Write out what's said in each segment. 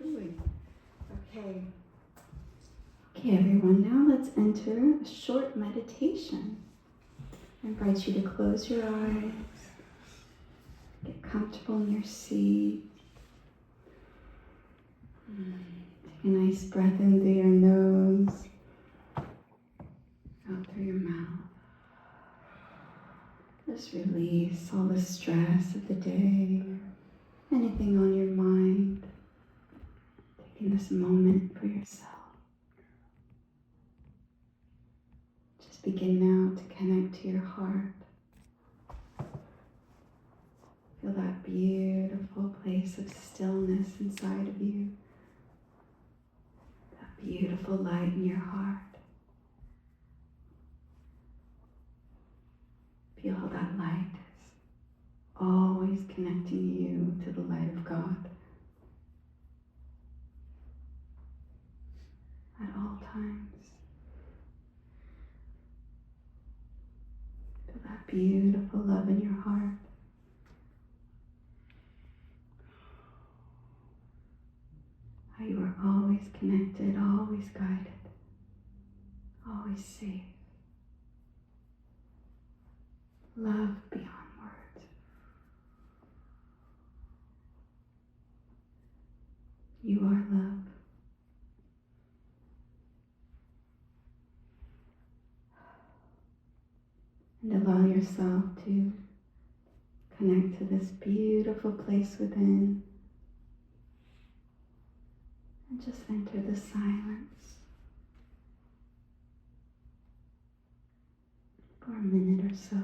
doing? Okay. Okay, everyone, now let's enter a short meditation. I invite you to close your eyes, get comfortable in your seat. Take a nice breath in through your nose, out through your mouth. Just release all the stress of the day, anything on your mind. Taking this moment for yourself. Just begin now to connect to your heart. Feel that beautiful place of stillness inside of you. That beautiful light in your heart. Feel how that light is always connecting you to the light of God. At all times. Feel that beautiful love in your heart. How you are always connected, always guided, always safe. Love beyond words. You are love. And allow yourself to connect to this beautiful place within. And just enter the silence for a minute or so.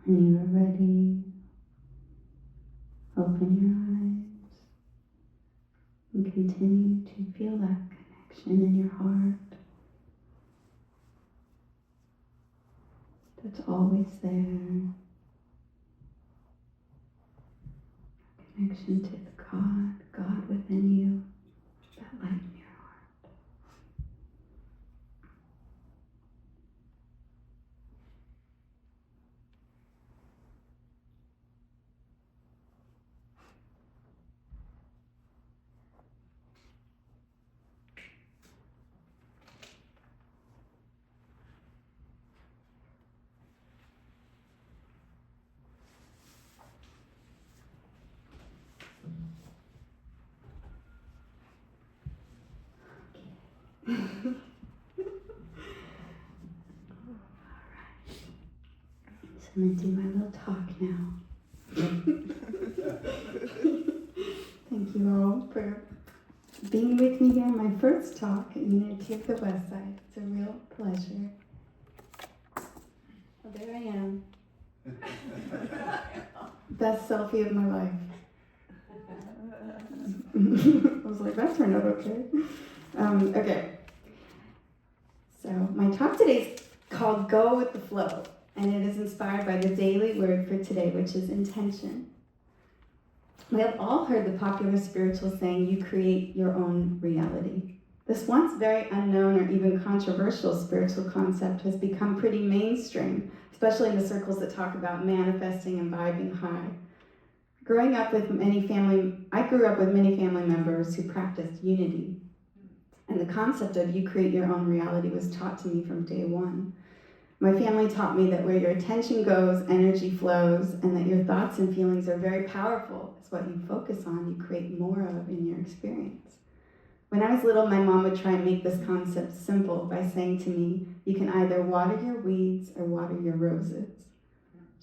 When you are ready, open your eyes and continue to feel that connection in your heart that's always there. Connection to the God within you, that light in your heart. So I'm going to do my little talk now. Thank you all for being with me here on my first talk at Unity of the West Side. It's a real pleasure. there I am. Best selfie of my life. I was like, that turned out okay. Okay. So my talk today is called Go with the Flow, and it is inspired by the daily word for today, which is intention. We have all heard the popular spiritual saying, you create your own reality. This once very unknown or even controversial spiritual concept has become pretty mainstream, especially in the circles that talk about manifesting and vibing high. I grew up with many family members who practiced unity. And the concept of you create your own reality was taught to me from day one. My family taught me that where your attention goes, energy flows, and that your thoughts and feelings are very powerful. It's what you focus on, you create more of in your experience. When I was little, my mom would try and make this concept simple by saying to me, you can either water your weeds or water your roses.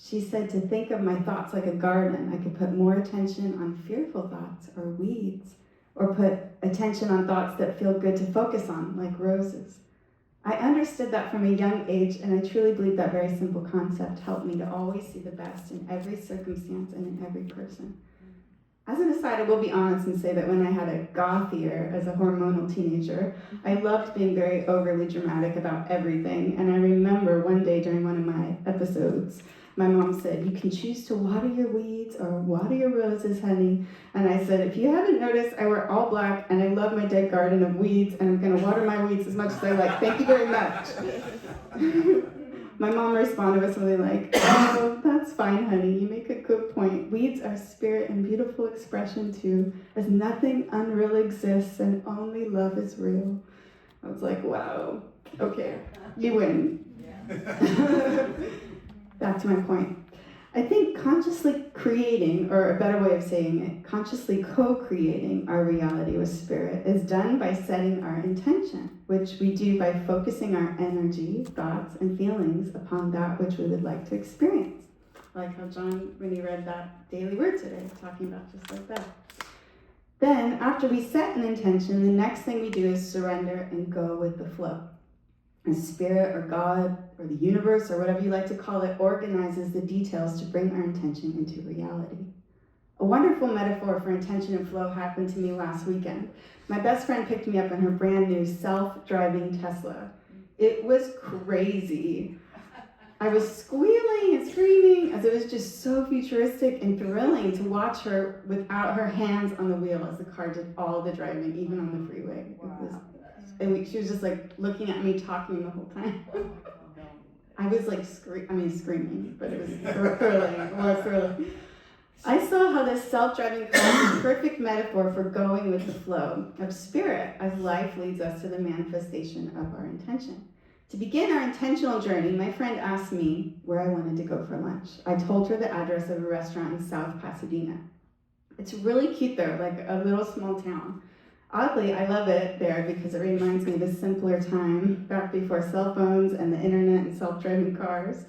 She said to think of my thoughts like a garden. I could put more attention on fearful thoughts or weeds, or put attention on thoughts that feel good to focus on, like roses. I understood that from a young age, and I truly believe that very simple concept helped me to always see the best in every circumstance and in every person. As an aside, I will be honest and say that when I had a goth year as a hormonal teenager, I loved being very overly dramatic about everything. And I remember one day during one of my episodes, my mom said, you can choose to water your weeds or water your roses, honey. And I said, if you haven't noticed, I wear all black and I love my dead garden of weeds and I'm gonna water my weeds as much as I like. Thank you very much. My mom responded with something like, oh, that's fine, honey. You make a good point. Weeds are spirit and beautiful expression too, as nothing unreal exists and only love is real. I was like, wow, okay, you win. Yeah. Back to my point. I think consciously creating, or a better way of saying it, consciously co-creating our reality with spirit is done by setting our intention, which we do by focusing our energy, thoughts, and feelings upon that which we would like to experience. Like how John, when he read that daily word today, talking about just like that. Then, after we set an intention, the next thing we do is surrender and go with the flow. And spirit or God or the universe or whatever you like to call it organizes the details to bring our intention into reality. A wonderful metaphor for intention and flow happened to me last weekend. My best friend picked me up in her brand new self-driving Tesla. It was crazy. I was squealing and screaming as it was just so futuristic and thrilling to watch her without her hands on the wheel as the car did all the driving, even on the freeway. She was just like looking at me, talking the whole time. I was like screaming, but it was thrilling. I saw how this self-driving car is a perfect metaphor for going with the flow of spirit as life leads us to the manifestation of our intention. To begin our intentional journey, my friend asked me where I wanted to go for lunch. I told her the address of a restaurant in South Pasadena. It's really cute there, like a little small town. Oddly, I love it there because it reminds me of a simpler time, back before cell phones and the internet and self-driving cars.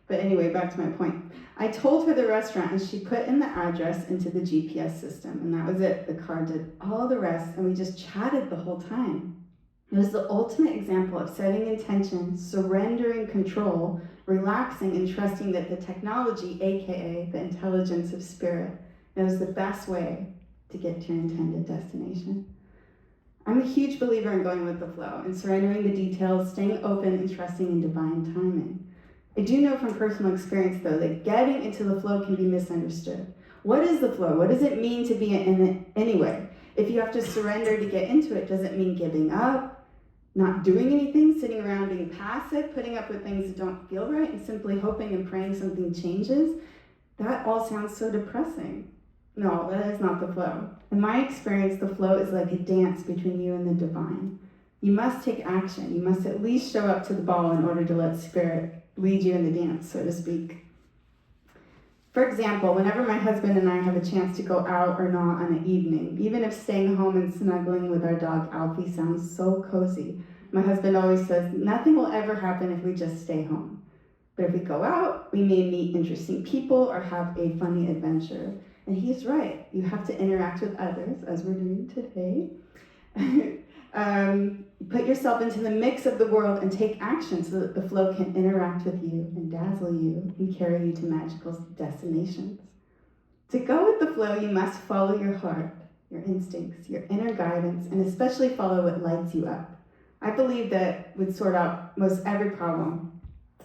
But anyway, back to my point. I told her the restaurant and she put in the address into the GPS system, and that was it. The car did all the rest and we just chatted the whole time. It was the ultimate example of setting intention, surrendering control, relaxing and trusting that the technology, aka the intelligence of spirit, knows the best way to get to your intended destination. I'm a huge believer in going with the flow and surrendering the details, staying open and trusting in divine timing. I do know from personal experience, though, that getting into the flow can be misunderstood. What is the flow? What does it mean to be in it anyway? If you have to surrender to get into it, does it mean giving up, not doing anything, sitting around being passive, putting up with things that don't feel right, and simply hoping and praying something changes? That all sounds so depressing. No, that is not the flow. In my experience, the flow is like a dance between you and the divine. You must take action. You must at least show up to the ball in order to let spirit lead you in the dance, so to speak. For example, whenever my husband and I have a chance to go out or not on an evening, even if staying home and snuggling with our dog Alfie sounds so cozy, my husband always says, nothing will ever happen if we just stay home. But if we go out, we may meet interesting people or have a funny adventure. And he's right. You have to interact with others, as we're doing today. Put yourself into the mix of the world and take action so that the flow can interact with you and dazzle you and carry you to magical destinations. To go with the flow, you must follow your heart, your instincts, your inner guidance, and especially follow what lights you up. I believe that would sort out most every problem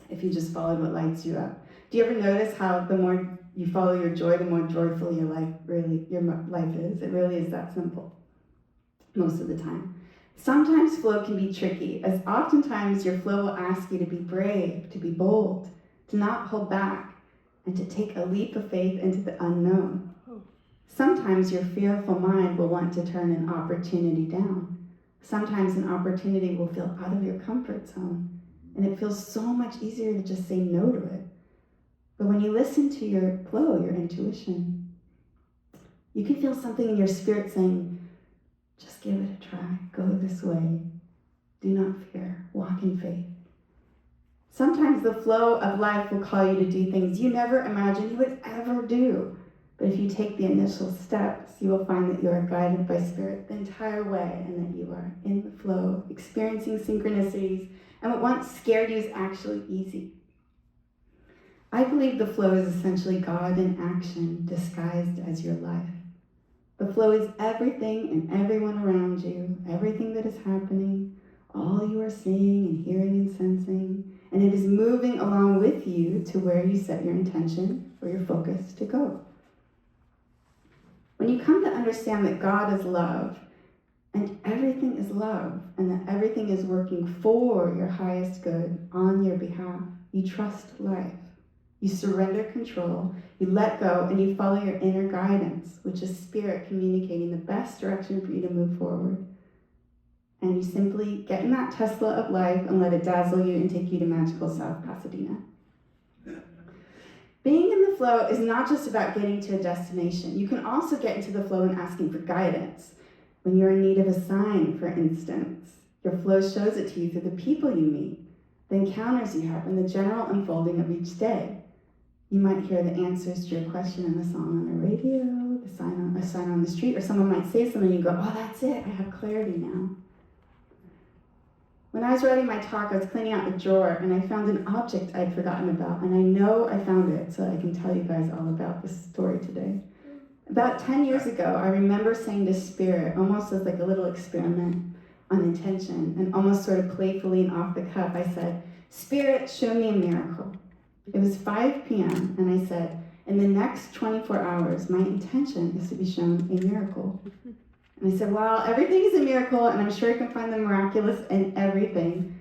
if you just followed what lights you up. Do you ever notice how the more you follow your joy, the more joyful your life is? It really is that simple, most of the time. Sometimes flow can be tricky, as oftentimes your flow will ask you to be brave, to be bold, to not hold back, and to take a leap of faith into the unknown. Sometimes your fearful mind will want to turn an opportunity down. Sometimes an opportunity will feel out of your comfort zone, and it feels so much easier to just say no to it. But when you listen to your flow, your intuition, you can feel something in your spirit saying, just give it a try, go this way, do not fear, walk in faith. Sometimes the flow of life will call you to do things you never imagined you would ever do. But if you take the initial steps, you will find that you are guided by Spirit the entire way and that you are in the flow, experiencing synchronicities, and what once scared you is actually easy. I believe the flow is essentially God in action disguised as your life. The flow is everything and everyone around you, everything that is happening, all you are seeing and hearing and sensing, and it is moving along with you to where you set your intention or your focus to go. When you come to understand that God is love, and everything is love, and that everything is working for your highest good on your behalf, you trust life. You surrender control, you let go, and you follow your inner guidance, which is Spirit communicating the best direction for you to move forward. And you simply get in that Tesla of life and let it dazzle you and take you to magical South Pasadena. Being in the flow is not just about getting to a destination. You can also get into the flow and asking for guidance. When you're in need of a sign, for instance, your flow shows it to you through the people you meet, the encounters you have, and the general unfolding of each day. You might hear the answers to your question in the song on the radio, a sign on the street, or someone might say something and you go, oh, that's it, I have clarity now. When I was writing my talk, I was cleaning out a drawer and I found an object I'd forgotten about, and I know I found it, so I can tell you guys all about this story today. About 10 years ago, I remember saying to Spirit, almost as like a little experiment on intention, and almost sort of playfully and off the cuff, I said, Spirit, show me a miracle. It was 5 p.m., and I said, in the next 24 hours, my intention is to be shown a miracle. And I said, well, everything is a miracle, and I'm sure I can find the miraculous in everything.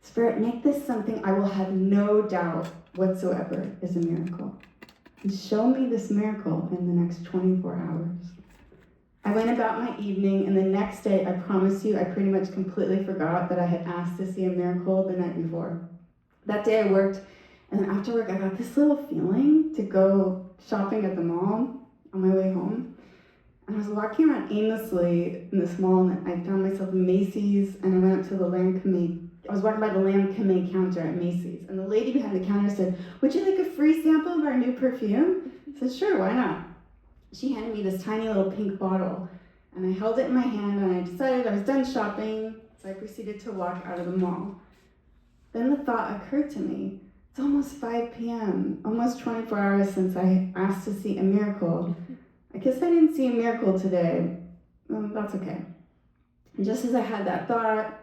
Spirit, make this something I will have no doubt whatsoever is a miracle. And show me this miracle in the next 24 hours. I went about my evening, and the next day, I promise you, I pretty much completely forgot that I had asked to see a miracle the night before. That day I worked, and then after work, I got this little feeling to go shopping at the mall on my way home. And I was walking around aimlessly in this mall, and I found myself in Macy's, and I went up to the I was walking by the Lamb Kame counter at Macy's, and the lady behind the counter said, would you like a free sample of our new perfume? I said, sure, why not? She handed me this tiny little pink bottle, and I held it in my hand, and I decided I was done shopping, so I proceeded to walk out of the mall. Then the thought occurred to me, it's almost 5 p.m., almost 24 hours since I asked to see a miracle. I guess I didn't see a miracle today. Well, that's okay. And just as I had that thought,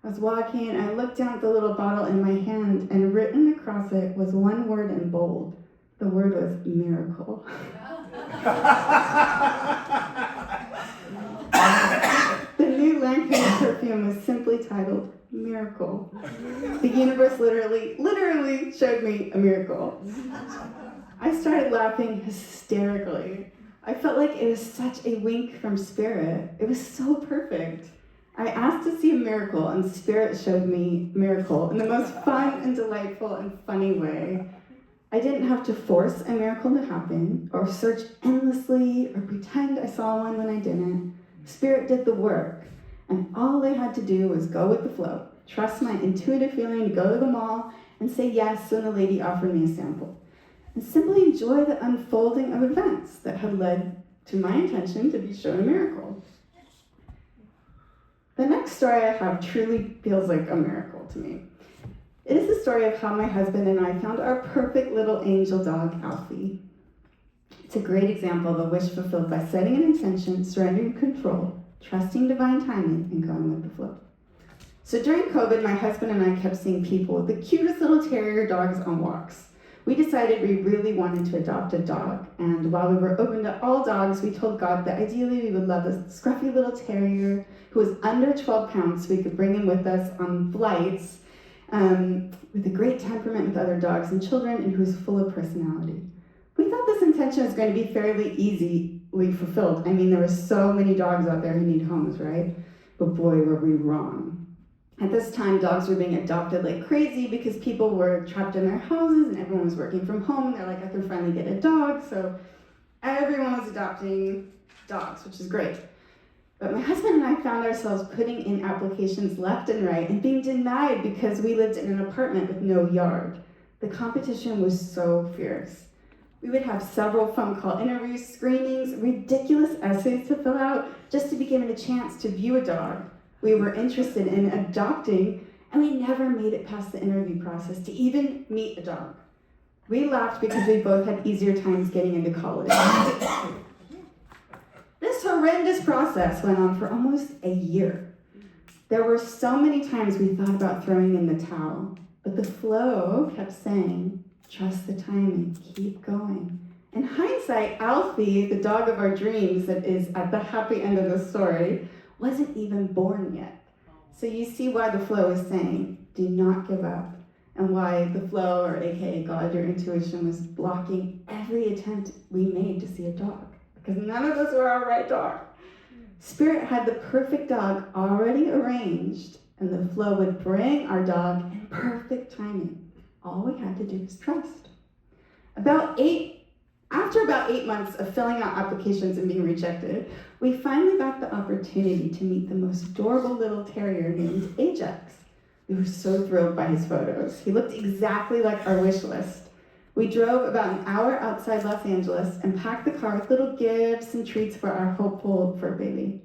I was walking, and I looked down at the little bottle in my hand, and written across it was one word in bold. The word was miracle. The new Lancome perfume was simply titled Miracle. The universe literally showed me a miracle. I started laughing hysterically. I felt like it was such a wink from Spirit. It was so perfect. I asked to see a miracle, and Spirit showed me miracle in the most fun and delightful and funny way. I didn't have to force a miracle to happen, or search endlessly, or pretend I saw one when I didn't. Spirit did the work, and all I had to do was go with the flow, trust my intuitive feeling to go to the mall, and say yes when the lady offered me a sample, and simply enjoy the unfolding of events that had led to my intention to be shown a miracle. The next story I have truly feels like a miracle to me. It is the story of how my husband and I found our perfect little angel dog, Alfie. It's a great example of a wish fulfilled by setting an intention, surrendering control, trusting divine timing, and going with the flow. So during COVID, my husband and I kept seeing people with the cutest little terrier dogs on walks. We decided we really wanted to adopt a dog, and while we were open to all dogs, we told God that ideally we would love a scruffy little terrier who was under 12 pounds so we could bring him with us on flights, with a great temperament with other dogs and children, and who was full of personality. We thought this intention was going to be fairly easily fulfilled. I mean, there were so many dogs out there who need homes, right? But boy, were we wrong. At this time, dogs were being adopted like crazy because people were trapped in their houses and everyone was working from home. They're like, I can finally get a dog. So everyone was adopting dogs, which is great. But my husband and I found ourselves putting in applications left and right and being denied because we lived in an apartment with no yard. The competition was so fierce. We would have several phone call interviews, screenings, ridiculous essays to fill out just to be given a chance to view a dog we were interested in adopting, and we never made it past the interview process to even meet a dog. We laughed because we both had easier times getting into college. This horrendous process went on for almost a year. There were so many times we thought about throwing in the towel, but the flow kept saying, trust the timing, keep going. In hindsight, Alfie, the dog of our dreams that is at the happy end of the story, wasn't even born yet. So you see why the flow is saying, do not give up, and why the flow, or aka God, your intuition, was blocking every attempt we made to see a dog, because none of us were our right dog. Spirit had the perfect dog already arranged, and the flow would bring our dog in perfect timing. All we had to do was trust. After about 8 months of filling out applications and being rejected, we finally got the opportunity to meet the most adorable little terrier named Ajax. We were so thrilled by his photos. He looked exactly like our wish list. We drove about an hour outside Los Angeles and packed the car with little gifts and treats for our hopeful fur baby.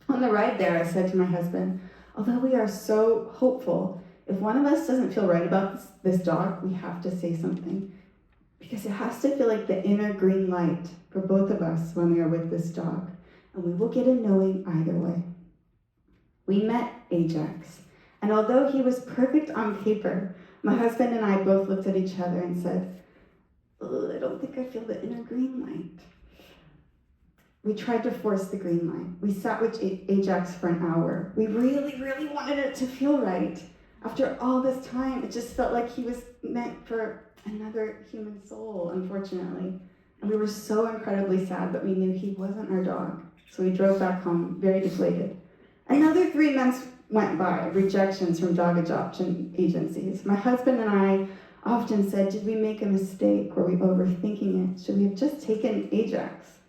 On the ride there, I said to my husband, although we are so hopeful, if one of us doesn't feel right about this dog, we have to say something. Because it has to feel like the inner green light for both of us when we are with this dog, and we will get a knowing either way. We met Ajax, and although he was perfect on paper, my husband and I both looked at each other and said, I don't think I feel the inner green light. We tried to force the green light. We sat with Ajax for an hour. We really, really wanted it to feel right. After all this time, it just felt like he was meant for another human soul, unfortunately. And we were so incredibly sad, but we knew he wasn't our dog. So we drove back home, very deflated. Another 3 months went by, rejections from dog adoption agencies. My husband and I often said, did we make a mistake? Were we overthinking it? Should we have just taken Ajax?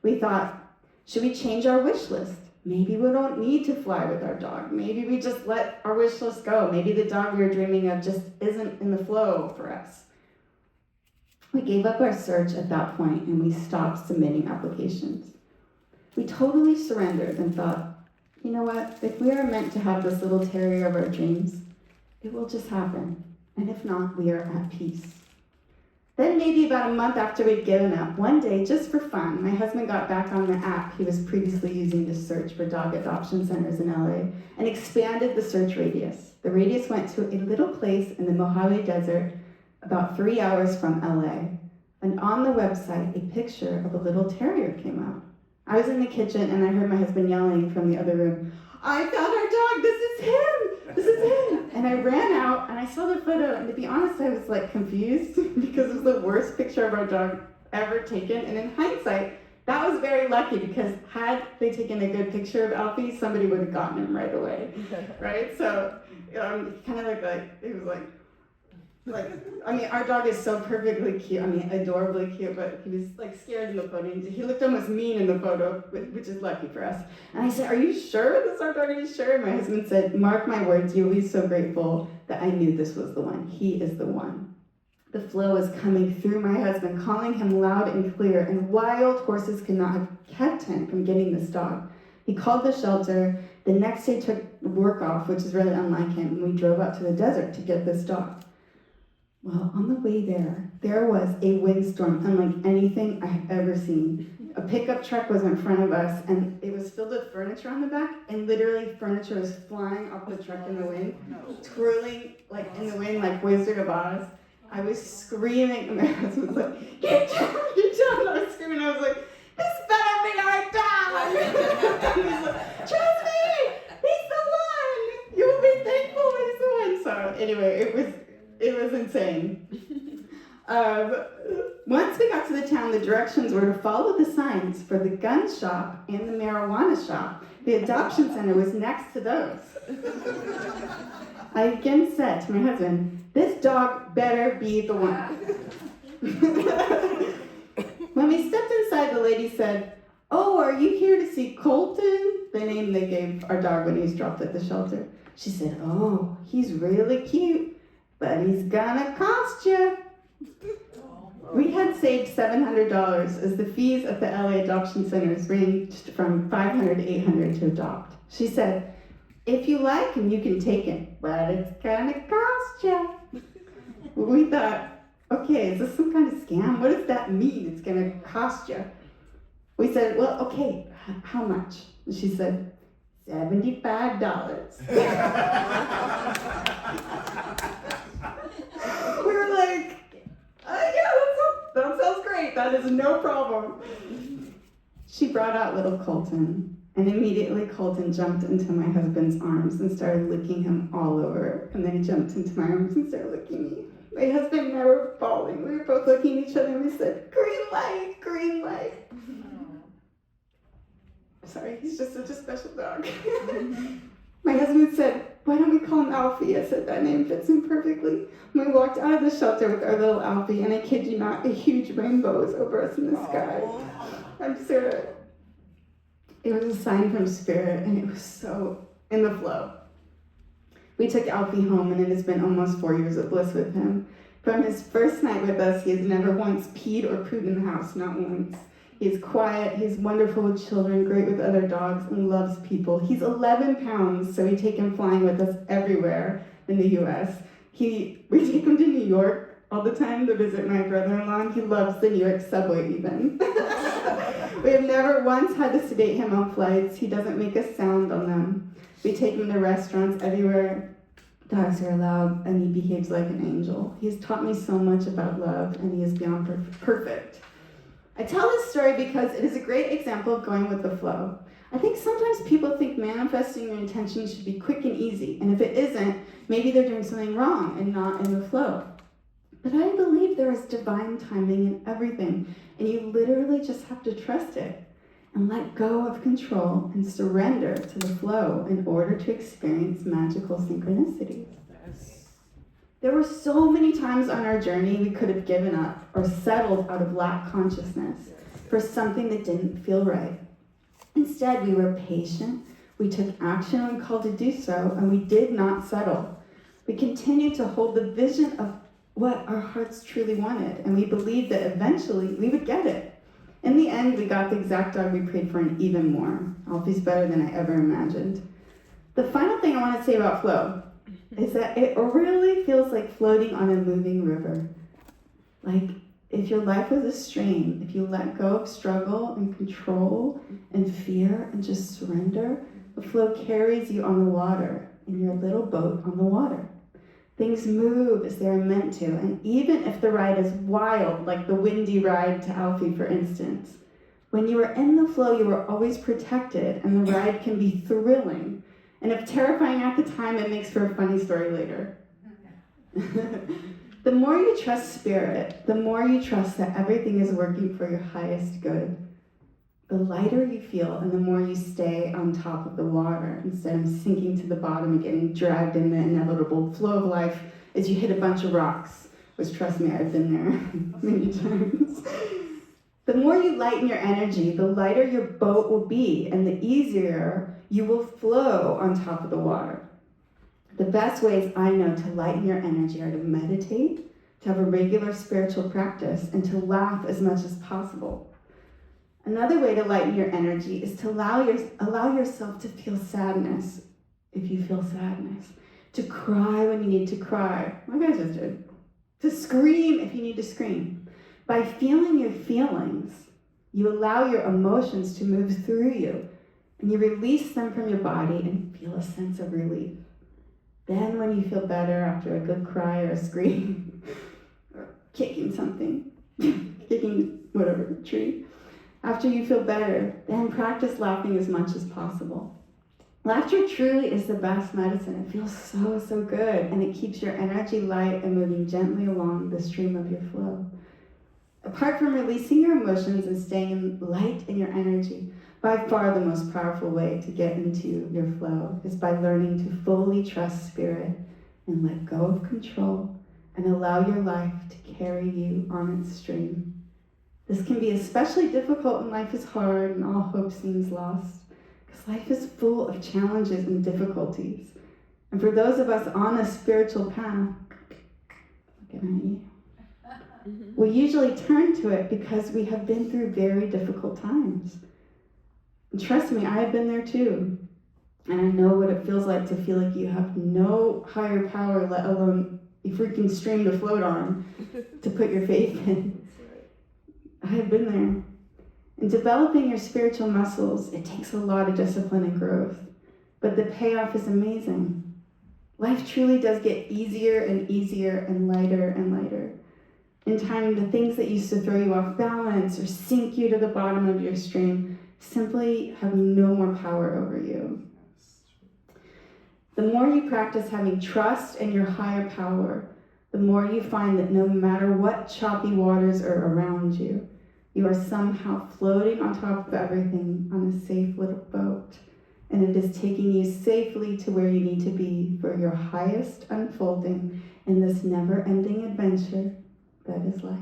We thought, should we change our wish list? Maybe we don't need to fly with our dog. Maybe we just let our wish list go. Maybe the dog we were dreaming of just isn't in the flow for us. We gave up our search at that point and we stopped submitting applications. We totally surrendered and thought, you know what? If we are meant to have this little terrier of our dreams, it will just happen. And if not, we are at peace. Then maybe about a month after we'd given up, one day, just for fun, my husband got back on the app he was previously using to search for dog adoption centers in LA and expanded the search radius. The radius went to a little place in the Mojave Desert about 3 hours from LA. And on the website, a picture of a little terrier came up. I was in the kitchen and I heard my husband yelling from the other room, I found our dog, this is him, this is him. And I ran out and I saw the photo, and to be honest, I was like confused because it was the worst picture of our dog ever taken. And in hindsight, that was very lucky because had they taken a good picture of Alfie, somebody would have gotten him right away, right? So he kind of looked like, he was like, I mean, our dog is so perfectly cute, I mean, adorably cute, but he was like scared in the photo. He looked almost mean in the photo, which is lucky for us. And I said, are you sure this is our dog? Are you sure? And my husband said, mark my words, you'll be so grateful that I knew this was the one. He is the one. The flow is coming through my husband, calling him loud and clear, and wild horses could not have kept him from getting this dog. He called the shelter. The next day took work off, which is really unlike him, and we drove out to the desert to get this dog. Well, on the way there was a windstorm unlike anything I had ever seen. A pickup truck was in front of us, and it was filled with furniture on the back, and literally furniture was flying off the truck in the wind, twirling like in the wind like Wizard of Oz. I was screaming, and my husband was like, "Get down, get down!" I was screaming, I was like, "This better be our dog!" And he's like, "Trust me, he's the one! You will be thankful he's the one!" So anyway, it was insane. Once we got to the town, the directions were to follow the signs for the gun shop and the marijuana shop. The adoption center was next to those. I again said to my husband, "This dog better be the one." When we stepped inside, the lady said, "Oh, are you here to see Colton?" The name they gave our dog when he was dropped at the shelter. She said, "Oh, he's really cute, but he's gonna cost you." We had saved $700 as the fees at the LA adoption centers ranged from $500 to $800 to adopt. She said, "If you like him, you can take him, but it's gonna cost you." We thought, okay, is this some kind of scam? What does that mean, it's gonna cost you? We said, well, okay, how much? And she said, $75. We were like, yeah, that sounds great. That is no problem. She brought out little Colton, and immediately Colton jumped into my husband's arms and started licking him all over. And then he jumped into my arms and started licking me. My husband and I were bawling. We were both looking at each other and we said, "Green light, green light." Sorry, he's just such a special dog. My husband said, "Why don't we call him Alfie?" I said, "That name fits him perfectly." We walked out of the shelter with our little Alfie, and I kid you not, a huge rainbow was over us in the sky. I'm sure it was a sign from Spirit, and it was so in the flow. We took Alfie home, and it has been almost 4 years of bliss with him. From his first night with us, he has never once peed or pooed in the house, not once. He is quiet, he's wonderful with children, great with other dogs, and loves people. He's 11 pounds, so we take him flying with us everywhere in the U.S. We take him to New York all the time to visit my brother-in-law, and he loves the New York subway even. We have never once had to sedate him on flights. He doesn't make a sound on them. We take him to restaurants everywhere dogs are allowed, and he behaves like an angel. He has taught me so much about love, and he is beyond perfect. I tell this story because it is a great example of going with the flow. I think sometimes people think manifesting your intentions should be quick and easy, and if it isn't, maybe they're doing something wrong and not in the flow. But I believe there is divine timing in everything, and you literally just have to trust it and let go of control and surrender to the flow in order to experience magical synchronicities. There were so many times on our journey we could have given up or settled out of lack consciousness for something that didn't feel right. Instead, we were patient, we took action when called to do so, and we did not settle. We continued to hold the vision of what our hearts truly wanted, and we believed that eventually we would get it. In the end, we got the exact dog we prayed for and even more. Alfie's better than I ever imagined. The final thing I want to say about flow is that it really feels like floating on a moving river. Like if your life was a stream, if you let go of struggle and control and fear and just surrender, the flow carries you on the water in your little boat on the water. Things move as they're meant to, and even if the ride is wild, like the windy ride to Alfie, for instance, when you are in the flow, you are always protected, and the ride can be thrilling. And if terrifying at the time, it makes for a funny story later. The more you trust Spirit, the more you trust that everything is working for your highest good. The lighter you feel, and the more you stay on top of the water instead of sinking to the bottom and getting dragged in the inevitable flow of life as you hit a bunch of rocks, which, trust me, I've been there many times. The more you lighten your energy, the lighter your boat will be, and the easier you will flow on top of the water. The best ways I know to lighten your energy are to meditate, to have a regular spiritual practice, and to laugh as much as possible. Another way to lighten your energy is to allow yourself to feel sadness if you feel sadness, to cry when you need to cry, like I just did, to scream if you need to scream. By feeling your feelings, you allow your emotions to move through you, and you release them from your body and feel a sense of relief. Then when you feel better after a good cry or a scream, or kicking something, kicking whatever, tree, after you feel better, then practice laughing as much as possible. Laughter truly is the best medicine. It feels so, so good, and it keeps your energy light and moving gently along the stream of your flow. Apart from releasing your emotions and staying light in your energy, by far the most powerful way to get into your flow is by learning to fully trust spirit and let go of control and allow your life to carry you on its stream. This can be especially difficult when life is hard and all hope seems lost, because life is full of challenges and difficulties. And for those of us on a spiritual path, looking at you, we usually turn to it because we have been through very difficult times. And trust me, I have been there too. And I know what it feels like to feel like you have no higher power, let alone a freaking stream to float on, to put your faith in. I have been there. In developing your spiritual muscles, it takes a lot of discipline and growth, but the payoff is amazing. Life truly does get easier and easier and lighter. In time, the things that used to throw you off balance or sink you to the bottom of your stream simply have no more power over you. The more you practice having trust in your higher power, the more you find that no matter what choppy waters are around you, you are somehow floating on top of everything on a safe little boat, and it is taking you safely to where you need to be for your highest unfolding in this never-ending adventure that is life.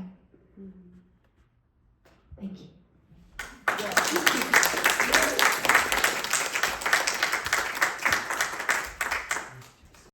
Thank you.